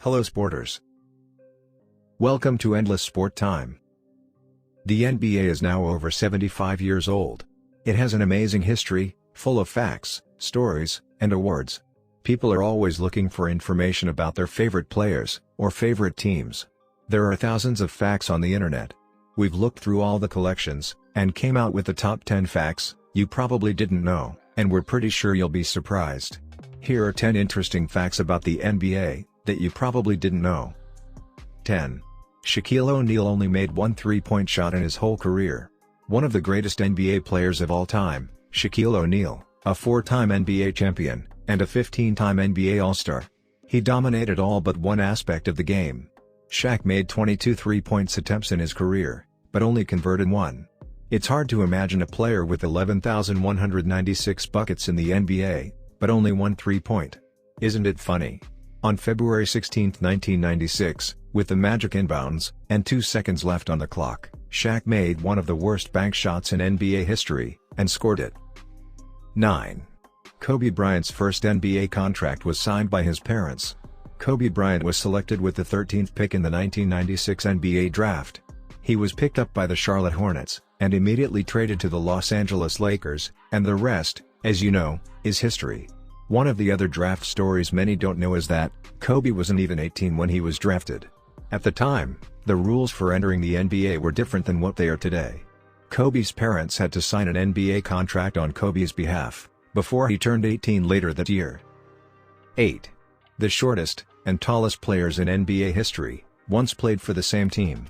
Hello sporters. Welcome to Endless Sport Time. The NBA is now over 75 years old. It has an amazing history, full of facts, stories, and awards. People are always looking for information about their favorite players, or favorite teams. There are thousands of facts on the internet. We've looked through all the collections, and came out with the top 10 facts you probably didn't know, and we're pretty sure you'll be surprised. Here are 10 interesting facts about the NBA that you probably didn't know. 10. Shaquille O'Neal only made one three-point shot in his whole career. One of the greatest NBA players of all time, Shaquille O'Neal, a 4-time NBA champion, and a 15-time NBA All-Star. He dominated all but one aspect of the game. Shaq made 22 three-point attempts in his career, but only converted one. It's hard to imagine a player with 11,196 buckets in the NBA, but only one three-point. Isn't it funny? On February 16, 1996, with the Magic inbounds, and 2 seconds left on the clock, Shaq made one of the worst bank shots in NBA history, and scored it. 9. Kobe Bryant's first NBA contract was signed by his parents. Kobe Bryant was selected with the 13th pick in the 1996 NBA draft. He was picked up by the Charlotte Hornets, and immediately traded to the Los Angeles Lakers, and the rest, as you know, is history. One of the other draft stories many don't know is that, Kobe wasn't even 18 when he was drafted. At the time, the rules for entering the NBA were different than what they are today. Kobe's parents had to sign an NBA contract on Kobe's behalf, before he turned 18 later that year. 8. The shortest, and tallest players in NBA history, once played for the same team.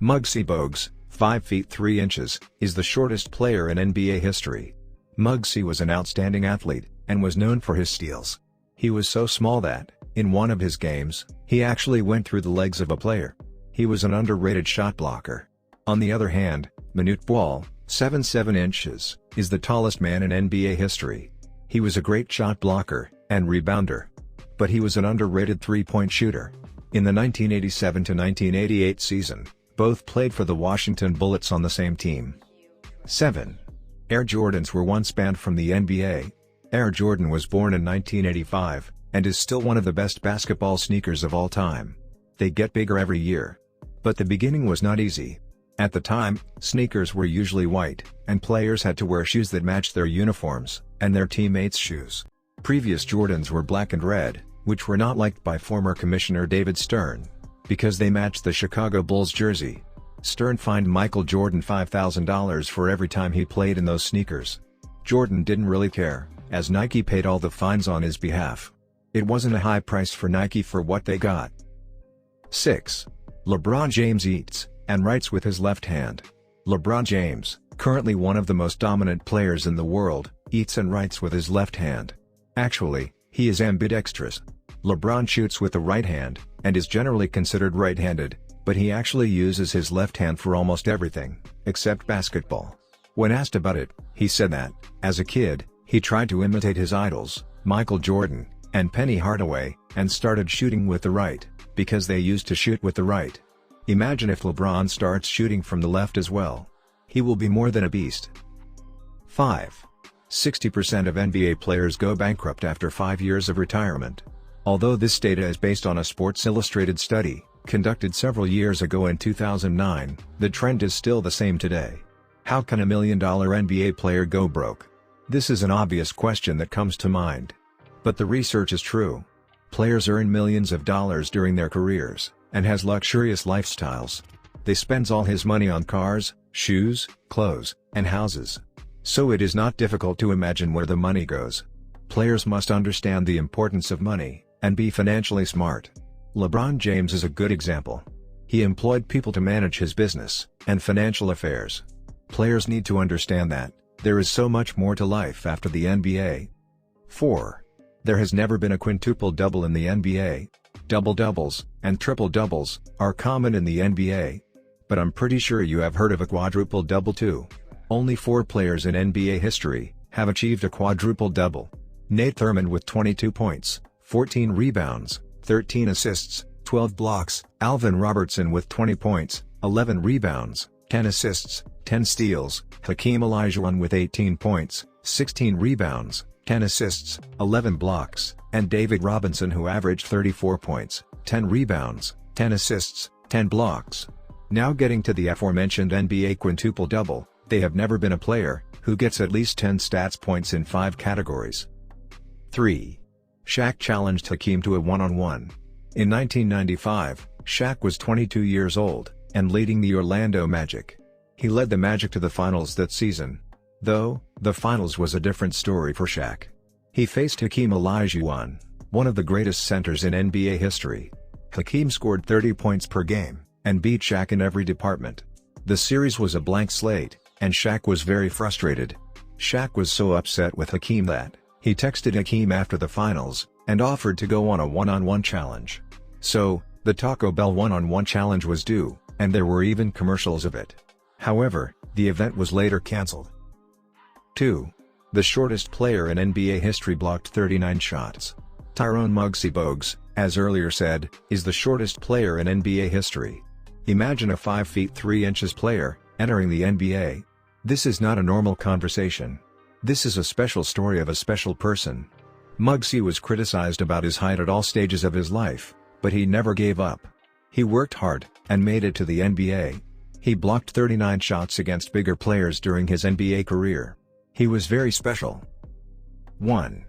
Muggsy Bogues, 5 feet 3 inches, is the shortest player in NBA history. Muggsy was an outstanding athlete, and was known for his steals. He was so small that, in one of his games, he actually went through the legs of a player. He was an underrated shot blocker. On the other hand, Manute Bol, 7 inches, is the tallest man in NBA history. He was a great shot blocker, and rebounder. But he was an underrated three-point shooter. In the 1987-1988 season, both played for the Washington Bullets on the same team. 7. Air Jordans were once banned from the NBA. Air Jordan was born in 1985, and is still one of the best basketball sneakers of all time. They get bigger every year. But the beginning was not easy. At the time, sneakers were usually white, and players had to wear shoes that matched their uniforms, and their teammates' shoes. Previous Jordans were black and red, which were not liked by former Commissioner David Stern, because they matched the Chicago Bulls jersey. Stern fined Michael Jordan $5,000 for every time he played in those sneakers. Jordan didn't really care, as Nike paid all the fines on his behalf. It wasn't a high price for Nike for what they got. 6. LeBron James eats and writes with his left hand. LeBron James, currently one of the most dominant players in the world, eats and writes with his left hand. Actually, he is ambidextrous. LeBron shoots with the right hand, and is generally considered right-handed, but he actually uses his left hand for almost everything, except basketball. When asked about it, he said that, as a kid, he tried to imitate his idols, Michael Jordan, and Penny Hardaway, and started shooting with the right, because they used to shoot with the right. Imagine if LeBron starts shooting from the left as well. He will be more than a beast. 5. 60% of NBA players go bankrupt after 5 years of retirement. Although this data is based on a Sports Illustrated study, conducted several years ago in 2009, the trend is still the same today. How can a $1 million NBA player go broke? This is an obvious question that comes to mind. But the research is true. Players earn millions of dollars during their careers, and has luxurious lifestyles. They spends all his money on cars, shoes, clothes, and houses. So it is not difficult to imagine where the money goes. Players must understand the importance of money, and be financially smart. LeBron James is a good example. He employed people to manage his business and financial affairs. Players need to understand that there is so much more to life after the NBA. 4. There has never been a quintuple double in the NBA. Double-doubles and triple-doubles are common in the NBA. But I'm pretty sure you have heard of a quadruple double too. Only 4 players in NBA history have achieved a quadruple double. Nate Thurmond with 22 points, 14 rebounds, 13 assists, 12 blocks. Alvin Robertson with 20 points, 11 rebounds, 10 assists, 10 steals. Hakeem Olajuwon with 18 points, 16 rebounds, 10 assists, 11 blocks, and David Robinson, who averaged 34 points, 10 rebounds, 10 assists, 10 blocks. Now getting to the aforementioned NBA quintuple double, they have never been a player who gets at least 10 stats points in 5 categories. 3. Shaq challenged Hakeem to a one-on-one. In 1995, Shaq was 22 years old, and leading the Orlando Magic. He led the Magic to the finals that season. Though, the finals was a different story for Shaq. He faced Hakeem Olajuwon, one of the greatest centers in NBA history. Hakeem scored 30 points per game, and beat Shaq in every department. The series was a blank slate, and Shaq was very frustrated. Shaq was so upset with Hakeem that he texted Hakeem after the finals, and offered to go on a one-on-one challenge. So, the Taco Bell one-on-one challenge was due, and there were even commercials of it. However, the event was later cancelled. 2. The shortest player in NBA history blocked 39 shots. Tyrone Muggsy Bogues, as earlier said, is the shortest player in NBA history. Imagine a 5 feet 3 inches player entering the NBA. This is not a normal conversation. This is a special story of a special person. Muggsy was criticized about his height at all stages of his life, but he never gave up. He worked hard, and made it to the NBA. He blocked 39 shots against bigger players during his NBA career. He was very special. 1.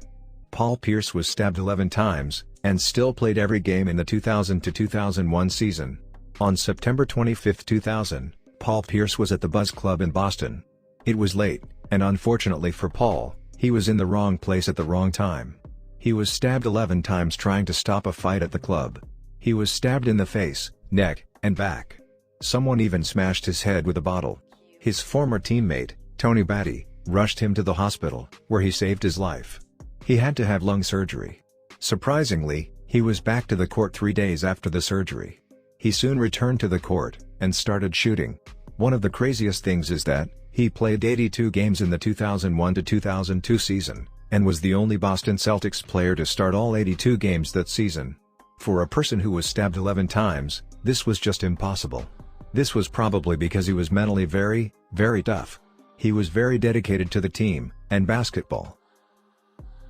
Paul Pierce was stabbed 11 times, and still played every game in the 2000-2001 season. On September 25, 2000, Paul Pierce was at the Buzz Club in Boston. It was late, and unfortunately for Paul, he was in the wrong place at the wrong time. He was stabbed 11 times trying to stop a fight at the club. He was stabbed in the face, neck, and back. Someone even smashed his head with a bottle. His former teammate, Tony Batty, rushed him to the hospital, where he saved his life. He had to have lung surgery. Surprisingly, he was back to the court 3 days after the surgery. He soon returned to the court, and started shooting. One of the craziest things is that he played 82 games in the 2001-2002 season, and was the only Boston Celtics player to start all 82 games that season. For a person who was stabbed 11 times, this was just impossible. This was probably because he was mentally very, very tough. He was very dedicated to the team, and basketball.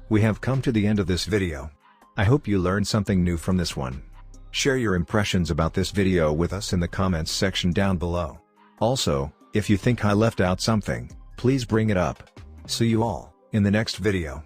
We have come to the end of this video. I hope you learned something new from this one. Share your impressions about this video with us in the comments section down below. Also, if you think I left out something, please bring it up. See you all in the next video.